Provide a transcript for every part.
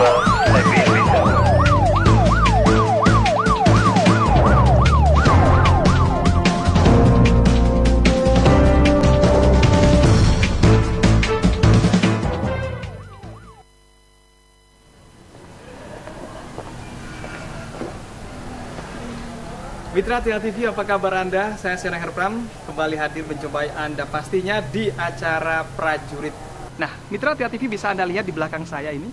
lebih bijak. Mitra Tia TV, apa kabar Anda? Saya Sena Herpram, kembali hadir menjumpai Anda pastinya di acara prajurit. Nah, Mitra Tia TV bisa Anda lihat di belakang saya ini,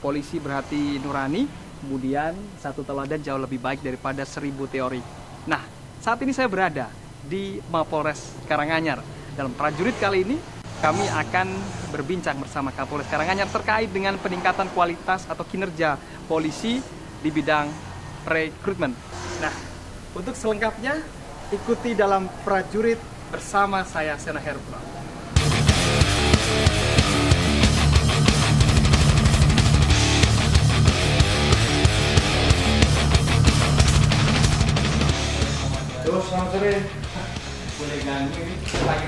polisi berhati nurani, kemudian satu teladan jauh lebih baik daripada 1000 teori. Nah, saat ini saya berada di Mapolres Karanganyar. Dalam prajurit kali ini, kami akan berbincang bersama Kapolres Karanganyar terkait dengan peningkatan kualitas atau kinerja polisi di bidang rekrutmen. Nah, untuk selengkapnya, ikuti dalam prajurit bersama saya, Sena Herpram. Terus, selamat sore. Boleh ganggu ini?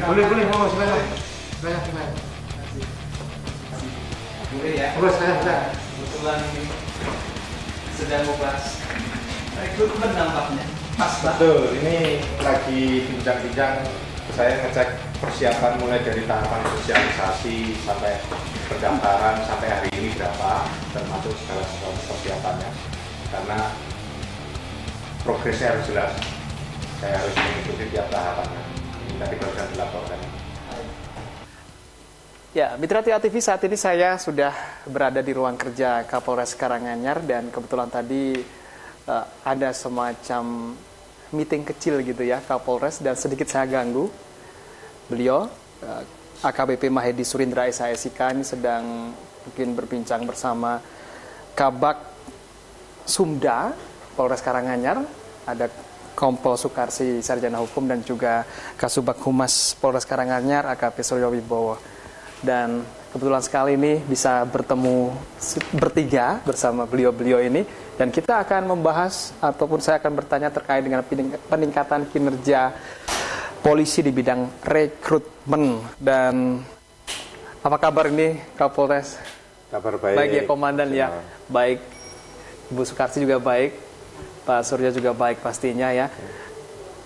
Boleh, mau silakan. Silakan. Boleh ya? Boleh, silakan. Kebetulan ini sedang membahas rekrutmen nampaknya. Pas lah. Betul, ini lagi bincang-bincang. Saya ngecek persiapan mulai dari tahapan sosialisasi sampai pendaftaran sampai hari ini berapa, termasuk segala sesuatu persiapannya. Karena progresnya harus jelas. Saya harus mengikuti tiap tahapannya. Ini tadi baru saja dilaporkan. Ya, Mitra Tia TV, saat ini saya sudah berada di ruang kerja Kapolres Karanganyar dan kebetulan tadi ada semacam meeting kecil gitu ya Kapolres dan sedikit saya ganggu. Beliau AKBP Mahedi Surindra SHSIK ini sedang mungkin berbincang bersama Kabak Sumda Polres Karanganyar, ada Kompol Sukarsi Sarjana Hukum dan juga Kasubag Humas Polres Karanganyar AKP Suryo Wibowo. Dan kebetulan sekali ini bisa bertemu bertiga bersama beliau-beliau ini dan kita akan membahas ataupun saya akan bertanya terkait dengan peningkatan kinerja polisi di bidang rekrutmen. Dan apa kabar ini Kapolres? Kabar baik. Baik ya Komandan ya. Baik, Bu Sukarsi juga baik, Pak Surya juga baik pastinya ya.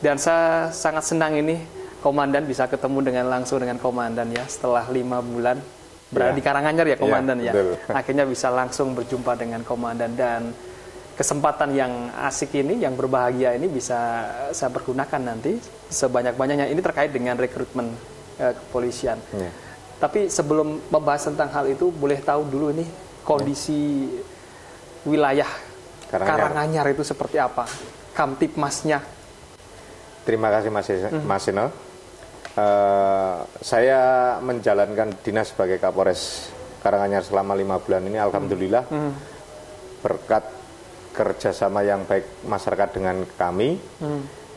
Dan saya sangat senang ini Komandan bisa ketemu langsung dengan Komandan ya setelah 5 bulan berada di Karanganyar ya Komandan ya. Akhirnya bisa langsung berjumpa dengan Komandan dan kesempatan yang asik ini, yang berbahagia ini bisa saya pergunakan nanti sebanyak-banyaknya. Ini terkait dengan rekrutmen kepolisian. Tapi sebelum membahas tentang hal itu, boleh tahu dulu ini kondisi wilayah Karanganyar itu seperti apa? Kamtipmasnya. Terima kasih Mas Seno. Saya menjalankan dinas sebagai Kapolres Karanganyar selama 5 bulan ini, alhamdulillah berkat kerjasama yang baik masyarakat dengan kami,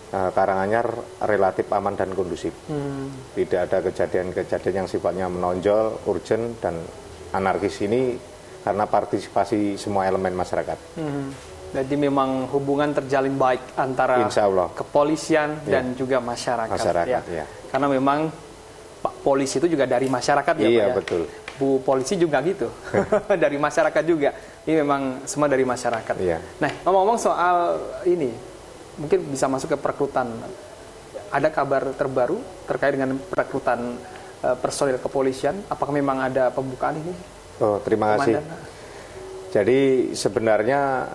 Karanganyar relatif aman dan kondusif. Tidak ada kejadian-kejadian yang sifatnya menonjol, urgent dan anarkis ini karena partisipasi semua elemen masyarakat. Jadi memang hubungan terjalin baik antara kepolisian dan juga masyarakat ya. Karena memang Pak Polisi itu juga dari masyarakat ya Pak ya. Betul. Bu Polisi juga gitu, dari masyarakat juga. Ini memang semua dari masyarakat. Nah, ngomong-ngomong soal ini, mungkin bisa masuk ke perekrutan. Ada kabar terbaru terkait dengan perekrutan personil kepolisian? Apakah memang ada pembukaan ini? Oh, terima kasih. Jadi sebenarnya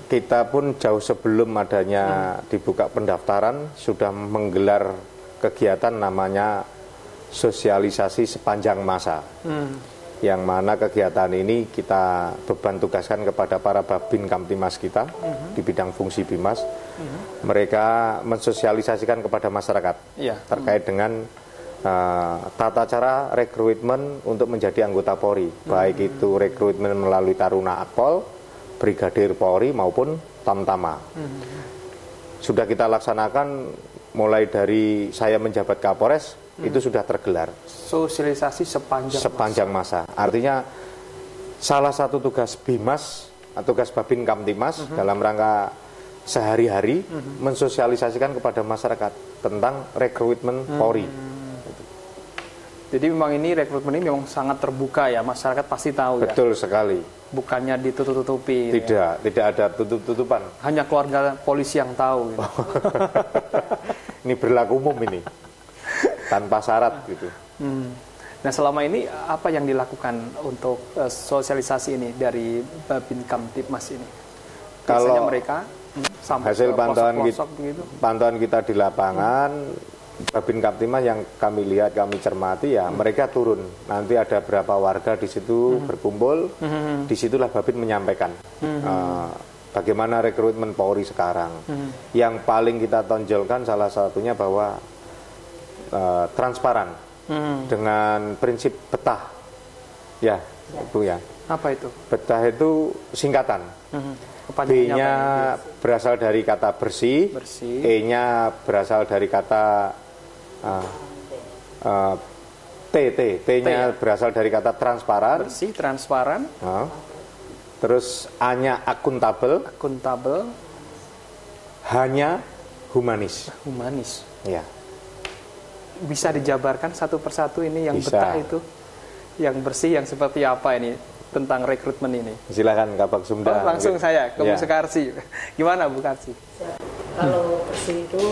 kita pun jauh sebelum adanya dibuka pendaftaran sudah menggelar kegiatan namanya sosialisasi sepanjang masa. Yang mana kegiatan ini kita beban tugaskan kepada para Babin Kamtimas kita di bidang fungsi Bimas. Mereka mensosialisasikan kepada masyarakat terkait dengan tata cara rekrutmen untuk menjadi anggota Polri, baik itu rekrutmen melalui Taruna Akpol, Brigadir Polri maupun Tamtama. Sudah kita laksanakan mulai dari saya menjabat Kapolres, itu sudah tergelar. Sosialisasi sepanjang masa. Artinya salah satu tugas Bimas, tugas Babin Kamtimas dalam rangka sehari-hari mensosialisasikan kepada masyarakat tentang rekrutmen Polri. Jadi memang ini rekrutmen ini memang sangat terbuka ya, masyarakat pasti tahu. Betul sekali. bukannya ditutup-tutupi. Tidak ada tutup-tutupan. Hanya keluarga polisi yang tahu. Gitu. Ini berlaku umum ini, tanpa syarat gitu. Nah selama ini apa yang dilakukan untuk sosialisasi ini dari Babin Kamtibmas ini? Biasanya Kalau mereka sampai hasil ke pantauan kita di lapangan, Babin Kamtibmas yang kami lihat, kami cermati ya, mereka turun. Nanti ada berapa warga di situ berkumpul, disitulah Babin menyampaikan bagaimana rekrutmen Polri sekarang. Yang paling kita tonjolkan salah satunya bahwa transparan dengan prinsip betah, ya Bu ya. Apa itu? Betah itu singkatan. B-nya berasal dari kata bersih. E-nya berasal dari kata T-nya berasal dari kata transparan. Bersih, transparan. Terus A-nya akuntabel. H-nya humanis. Ya. Bisa dijabarkan satu persatu ini yang bisa. Betah itu, yang bersih, yang seperti apa ini tentang rekrutmen ini? Silakan Kabak Sumda. Langsung saya ke Bu Sukarsi. Gimana Bu Karsi? Kalau bersih itu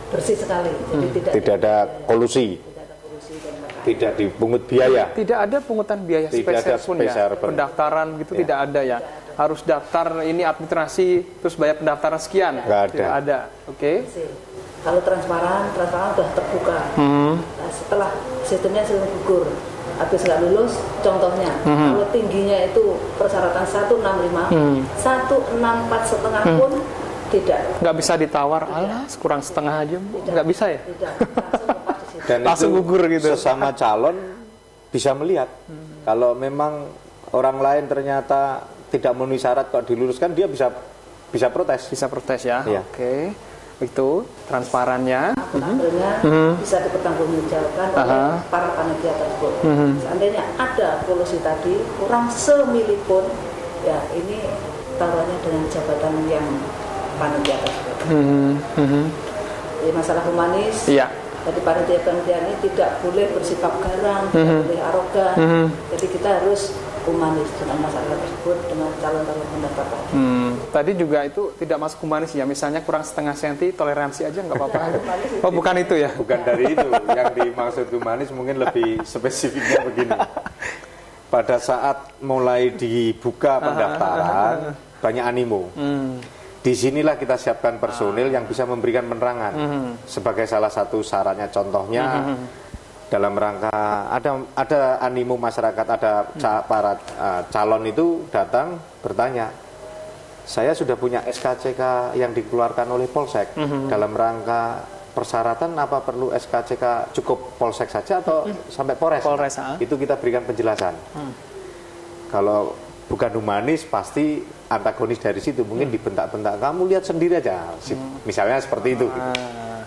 bersih sekali, jadi tidak ada kolusi. Tidak dipungut biaya. Tidak ada pungutan biaya spesial pun ya. Pendaftaran gitu tidak ada ya. Harus daftar ini administrasi terus bayar pendaftaran sekian. Tidak ada. Oke. Kalau transparan sudah terbuka. Nah, setelah sistemnya sudah gugur, habis nggak lulus, contohnya kalau tingginya itu persyaratan 165, 164,5 pun tidak. Nggak bisa ditawar, alah kurang setengah aja, nggak bisa ya? Tidak, langsung lepas di situ. Dan langsung gugur gitu. Sesama calon bisa melihat kalau memang orang lain ternyata tidak memenuhi syarat kok diluluskan, dia bisa protes. Bisa protes ya. Iya. Oke. Itu transparannya. Akuntabelnya bisa dipertanggungjawabkan oleh para panitia tersebut. Seandainya ada kolusi tadi kurang semili pun, ya ini taruhannya dengan jabatan yang panitia tersebut. Jadi masalah humanis. Iya. Jadi panitia ini tidak boleh bersikap garang, tidak boleh arogan. Jadi kita harus humanis dengan masyarakat tersebut, dengan calon-calon pendaftar. Tadi juga itu tidak masuk humanis ya, misalnya kurang setengah senti, toleransi aja nggak apa-apa. Oh bukan itu ya? Bukan dari itu, yang dimaksud humanis mungkin lebih spesifiknya begini. Pada saat mulai dibuka pendaftaran, banyak animo. Disinilah kita siapkan personil yang bisa memberikan penerangan sebagai salah satu syaratnya. Contohnya dalam rangka ada animo masyarakat, ada para calon itu datang bertanya, saya sudah punya SKCK yang dikeluarkan oleh Polsek, dalam rangka persyaratan apa perlu SKCK cukup Polsek saja atau sampai Polres? Itu kita berikan penjelasan. Kalau bukan humanis pasti antagonis dari situ, mungkin dibentak-bentak, kamu lihat sendiri aja, misalnya seperti itu. Gitu.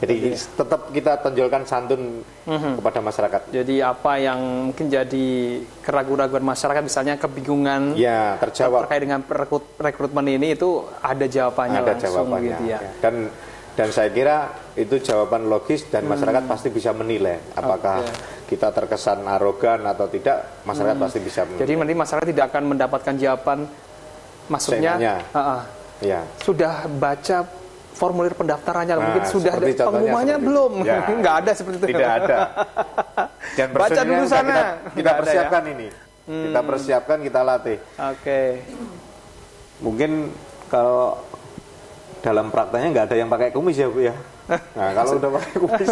Jadi tetap kita tonjolkan santun kepada masyarakat. Jadi apa yang mungkin jadi keraguan-raguan masyarakat, misalnya kebingungan ya, terjawab terkait dengan rekrutmen ini, itu ada jawabannya langsung gitu ya. Dan saya kira itu jawaban logis dan masyarakat pasti bisa menilai apakah kita terkesan arogan atau tidak. Masyarakat pasti bisa menilai. Jadi nanti masyarakat tidak akan mendapatkan jawaban, maksudnya sudah baca formulir pendaftarannya, mungkin sudah ada pengumumannya belum, nggak ada seperti itu. Tidak ada. Dan baca dulu sana. Kita persiapkan ini. Kita persiapkan, kita latih. Oke. Mungkin kalau dalam prakteknya nggak ada yang pakai kumis ya Bu ya. Nah kalau udah pakai kumis.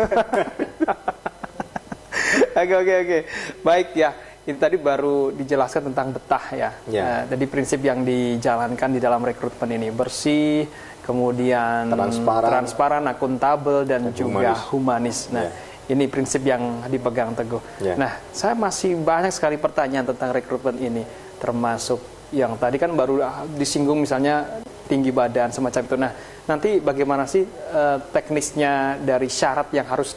Oke. Baik ya. Ini tadi baru dijelaskan tentang betah ya. Nah, jadi prinsip yang dijalankan di dalam rekrutmen ini bersih, kemudian transparan, akuntabel, dan juga humanis. Nah, ini prinsip yang dipegang teguh. Nah, saya masih banyak sekali pertanyaan tentang rekrutmen ini, termasuk yang tadi kan baru disinggung misalnya tinggi badan semacam itu. Nah, nanti bagaimana sih teknisnya dari syarat yang harus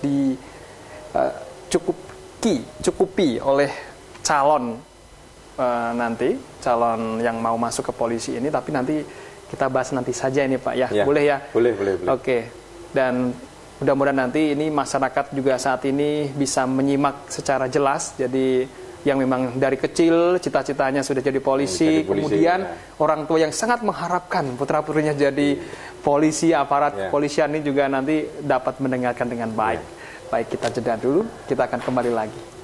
dicukupi oleh calon nanti, calon yang mau masuk ke polisi ini, tapi nanti kita bahas nanti saja ini Pak ya, boleh ya? Boleh. Oke, dan mudah-mudahan nanti ini masyarakat juga saat ini bisa menyimak secara jelas, jadi yang memang dari kecil cita-citanya sudah jadi polisi, kemudian orang tua yang sangat mengharapkan putra-putrinya jadi polisi, aparat kepolisian ini juga nanti dapat mendengarkan dengan baik. Baik, kita jeda dulu, kita akan kembali lagi.